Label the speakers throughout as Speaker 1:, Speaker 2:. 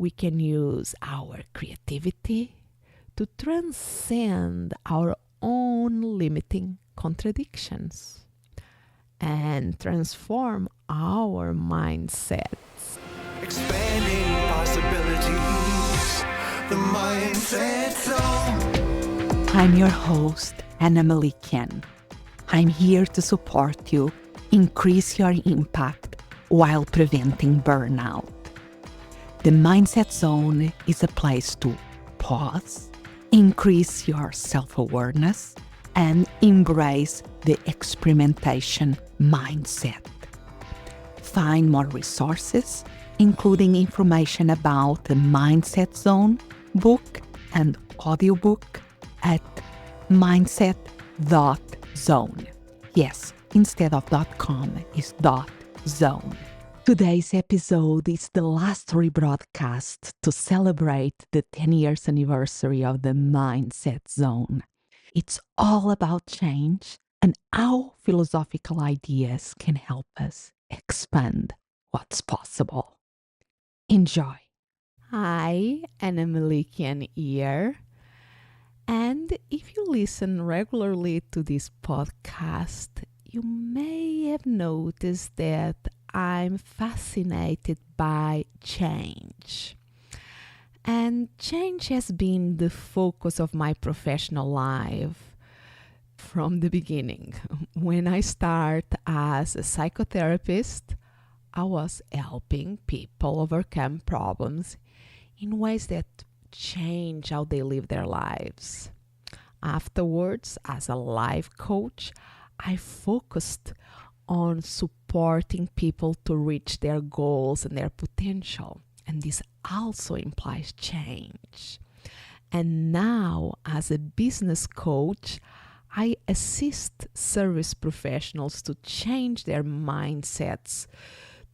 Speaker 1: we can use our creativity to transcend our own limiting contradictions and transform our mindsets.
Speaker 2: Expanding possibilities, the mindset zone.
Speaker 3: I'm your host, Anna Melikian. I'm here to support you, increase your impact while preventing burnout. The Mindset Zone is a place to pause, increase your self-awareness, and embrace the experimentation mindset. Find more resources, including information about the Mindset Zone book and audiobook at mindset.zone. Yes, instead of .com is .zone. Today's episode is the last rebroadcast to celebrate the 10 years anniversary of the Mindset Zone. It's all about change and how philosophical ideas can help us expand what's possible. Enjoy.
Speaker 1: Hi, Anna Melikian here. And if you listen regularly to this podcast, you may have noticed that I'm fascinated by change. And change has been the focus of my professional life from the beginning. When I started as a psychotherapist, I was helping people overcome problems in ways that change how they live their lives. Afterwards, as a life coach, I focused on supporting people to reach their goals and their potential. And this also implies change. And now, as a business coach, I assist service professionals to change their mindsets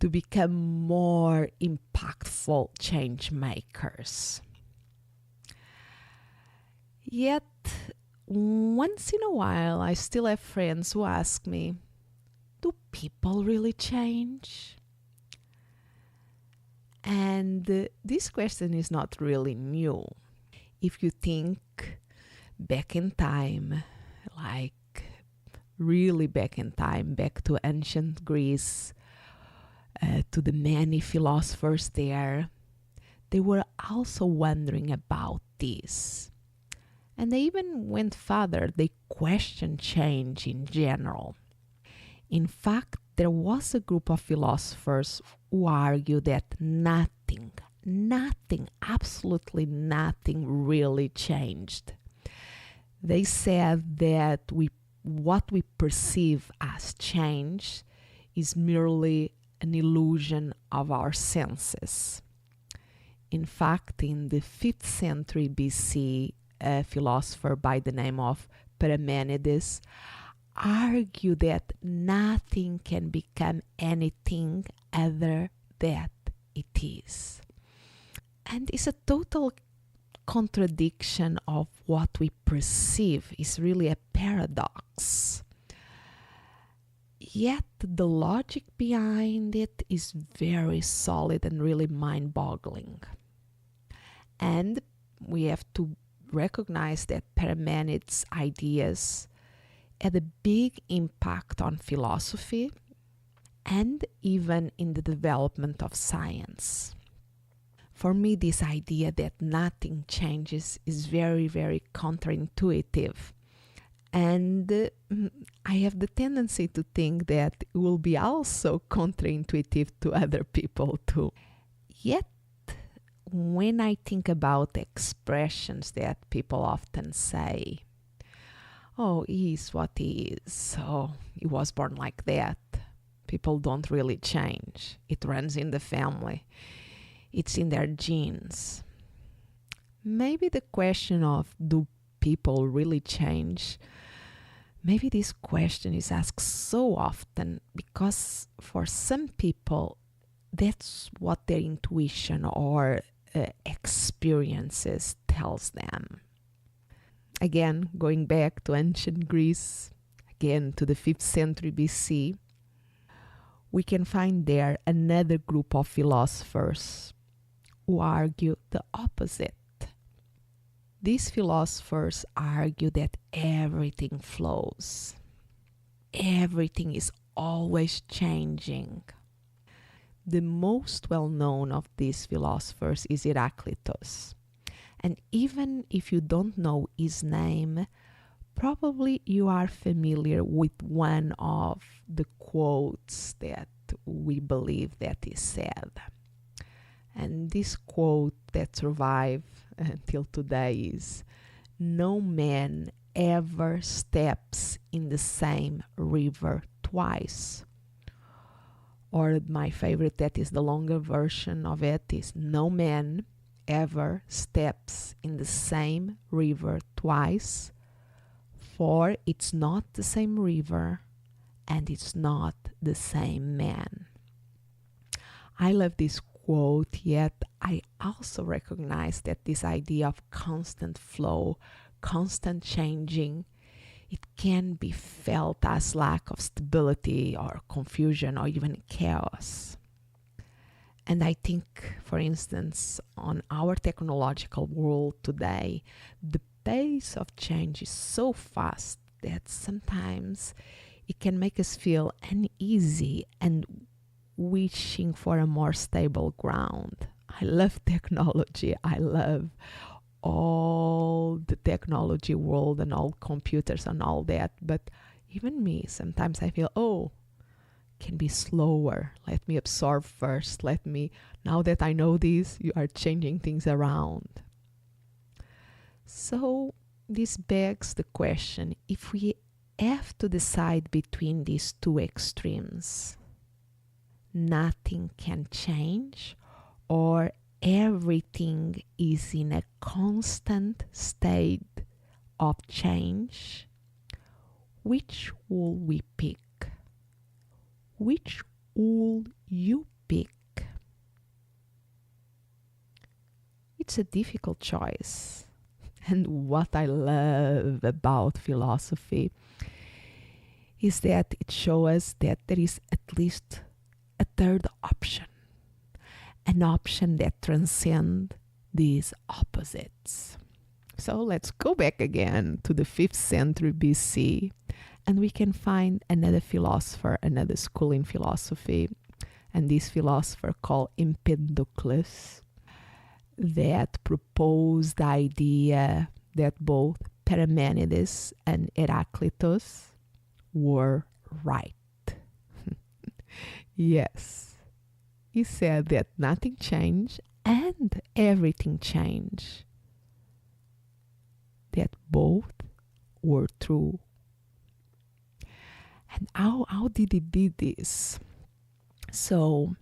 Speaker 1: to become more impactful change makers. Yet, once in a while, I still have friends who ask me, do people really change? And this question is not really new. If you think back in time, like really back in time, back to ancient Greece, to the many philosophers there, they were also wondering about this. And they even went further, they questioned change in general. In fact, there was a group of philosophers who argued that nothing, absolutely nothing really changed. They said that what we perceive as change is merely an illusion of our senses. In fact, in the 5th century BC, a philosopher by the name of Parmenides argued that nothing can become anything other than it is. And it's a total contradiction of what we perceive. It's really a paradox. Yet the logic behind it is very solid and really mind-boggling. And we have to recognize that Parmenides' ideas had a big impact on philosophy and even in the development of science. For me, this idea that nothing changes is very, very counterintuitive. And I have the tendency to think that it will be also counterintuitive to other people too. Yet, when I think about expressions that people often say, oh, he is what he is, oh, he was born like that. People don't really change. It runs in the family. It's in their genes. Maybe the question of do people really change? Maybe this question is asked so often because for some people, that's what their intuition or experiences tells them. Again, going back to ancient Greece, again to the 5th century BC, we can find there another group of philosophers who argue the opposite. These philosophers argue that everything flows. Everything is always changing. The most well-known of these philosophers is Heraclitus. And even if you don't know his name, probably you are familiar with one of the quotes that we believe that is said. And this quote that survived until today is, "No man ever steps in the same river twice." Or my favorite, that is the longer version of it, is, "No man ever steps in the same river twice, for it's not the same river and it's not the same man." I love this quote, yet I also recognize that this idea of constant flow, constant changing, it can be felt as lack of stability or confusion or even chaos. And I think, for instance, on our technological world today, the pace of change is so fast that sometimes it can make us feel uneasy and wishing for a more stable ground. I love technology. I love all the technology world and all computers and all that. But even me, sometimes I feel, can be slower. Let me absorb first. Now that I know this, you are changing things around. So this begs the question, if we have to decide between these two extremes, nothing can change, or everything is in a constant state of change, which will we pick? Which will you pick? It's a difficult choice. And what I love about philosophy is that it shows us that there is at least a third option, an option that transcends these opposites. So let's go back again to the 5th century BC, and we can find another philosopher, another school in philosophy, and this philosopher called Empedocles, that proposed the idea that both Parmenides and Heraclitus were right. Yes, he said that nothing changed and everything changed, that both were true. And how did he do this? So,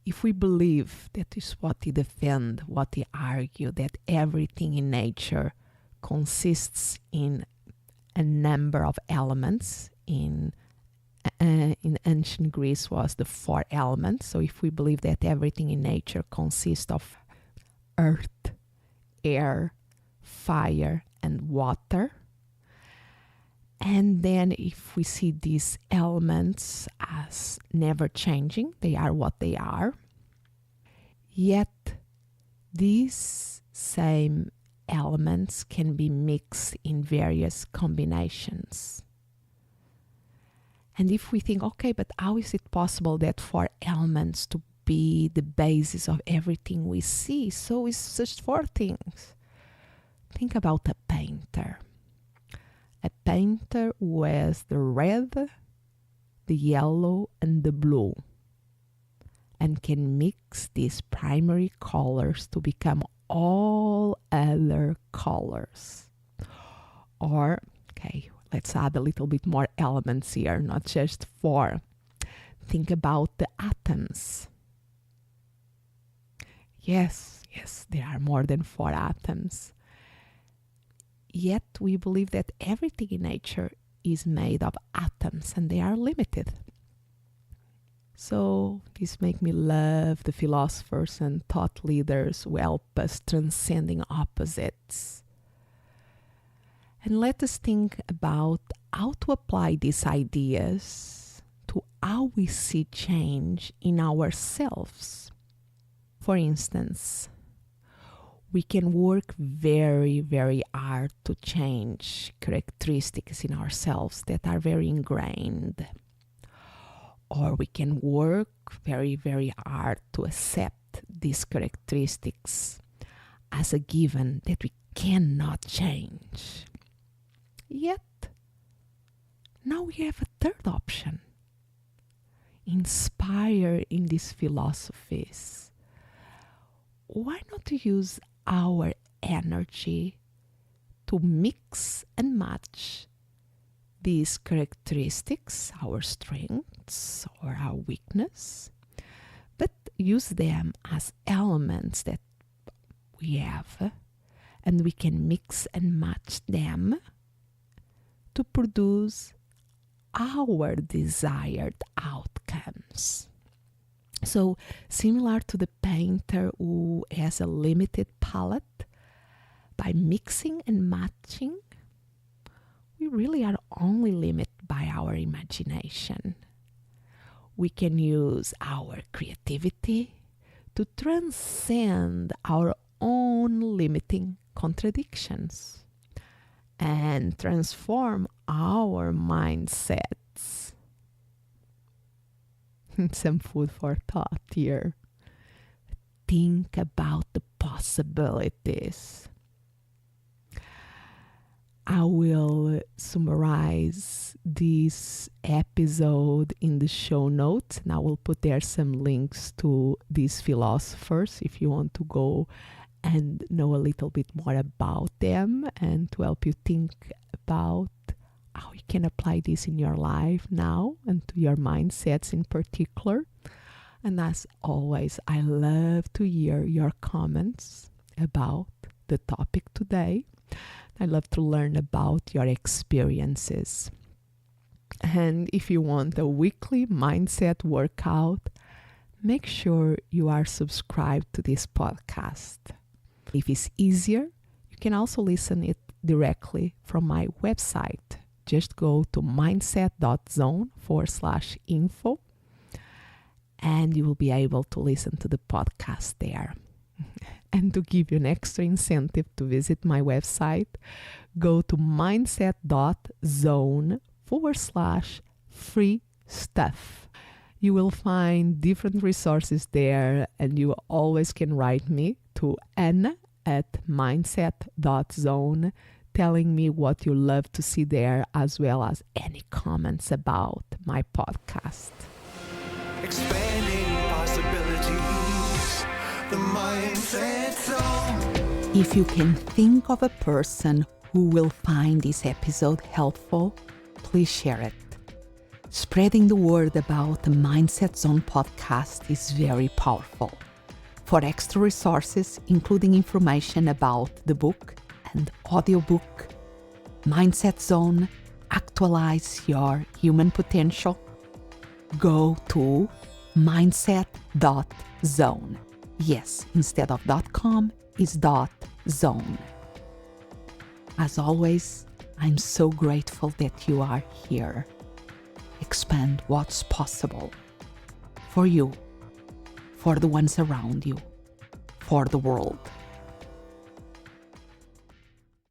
Speaker 1: if we believe that is what he defend, what he argue, that everything in nature consists in a number of elements, in ancient Greece was the 4 elements. So if we believe that everything in nature consists of earth, air, fire, and water, and then if we see these elements as never changing, they are what they are, yet these same elements can be mixed in various combinations. And if we think, okay, but how is it possible that 4 elements to be the basis of everything we see? So it's just 4 things. Think about a painter. A painter who has the red, the yellow, and the blue, and can mix these primary colors to become all other colors. Or, okay, let's add a little bit more elements here, not just 4. Think about the atoms. Yes, there are more than 4 atoms. Yet we believe that everything in nature is made of atoms and they are limited. So this makes me love the philosophers and thought leaders who help us transcending opposites. And let us think about how to apply these ideas to how we see change in ourselves. For instance, we can work very, very hard to change characteristics in ourselves that are very ingrained. Or we can work very, very hard to accept these characteristics as a given that we cannot change. Yet, now we have a third option. Inspired in these philosophies, why not use our energy to mix and match these characteristics, our strengths or our weakness, but use them as elements that we have, and we can mix and match them to produce our desired outcomes. So, similar to the painter who has a limited palette, by mixing and matching, we really are only limited by our imagination. We can use our creativity to transcend our own limiting contradictions and transform our mindsets. Some food for thought here. Think about the possibilities. I will summarize this episode in the show notes, and I will put there some links to these philosophers if you want to go and know a little bit more about them and to help you think about how you can apply this in your life now and to your mindsets in particular. And as always, I love to hear your comments about the topic today. I love to learn about your experiences. And if you want a weekly mindset workout, make sure you are subscribed to this podcast. If it's easier, you can also listen it directly from my website. Just go to mindset.zone/info and you will be able to listen to the podcast there. And to give you an extra incentive to visit my website, go to mindset.zone/free stuff. You will find different resources there, and you always can write me to anna@mindset.zone telling me what you love to see there, as well as any comments about my podcast.
Speaker 2: Expanding possibilities, the mindset zone.
Speaker 3: If you can think of a person who will find this episode helpful, please share it. Spreading the word about the Mindset Zone podcast is very powerful. For extra resources, including information about the book and audiobook, Mindset Zone, Actualize Your Human Potential, go to mindset.zone. Yes, instead of .com is .zone. As always, I'm so grateful that you are here. Expand what's possible for you, for the ones around you, for the world.